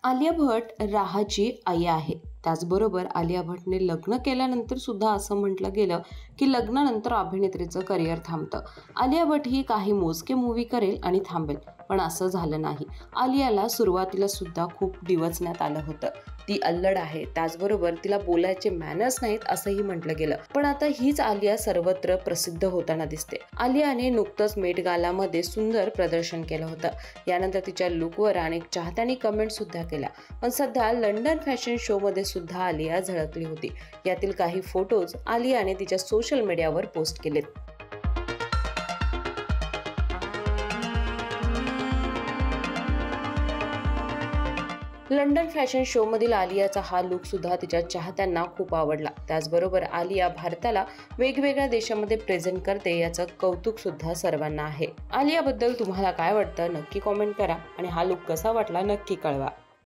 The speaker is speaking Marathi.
आलिया भट राहाची आई आहे. त्याचबरोबर आलिया भटने लग्न केल्यानंतर सुद्धा असं म्हटलं गेलं की लग्नानंतर अभिनेत्रीचं करिअर थांबतं. आलिया भट ही काही मोजके मूवी करेल आणि थांबेल, पण असं झालं नाही. आलियाला सुरुवातीला सुद्धा खूप डिवचण्यात आलं होतं. ती अल्लड आहे, त्याचबरोबर तिला बोलायचे मॅनर्स नाहीत असंही म्हटलं गेलं. पण आता हीच आलिया सर्वत्र प्रसिद्ध होताना दिसते. आलियाने नुकतंच मेट गालामध्ये सुंदर प्रदर्शन केलं होतं. यानंतर तिच्या लुकवर अनेक चाहत्यांनी कमेंट सुद्धा केल्या. पण सध्या लंडन फॅशन शो मध्ये सुद्धा आलिया झळकली होती. यातील काही फोटोज आलियाने तिच्या सोशल मीडियावर पोस्ट केलेत. लंडन फॅशन शो मधील आलियाचा हा लुक सुद्धा तिच्या चाहत्यांना खूप आवडला. त्याचबरोबर आलिया भारताला वेगवेगळ्या देशांमध्ये प्रेझेंट करते याचं कौतुक सुद्धा सर्वांना आहे. आलियाबद्दल तुम्हाला काय वाटतं नक्की कॉमेंट करा आणि हा लुक कसा वाटला नक्की कळवा.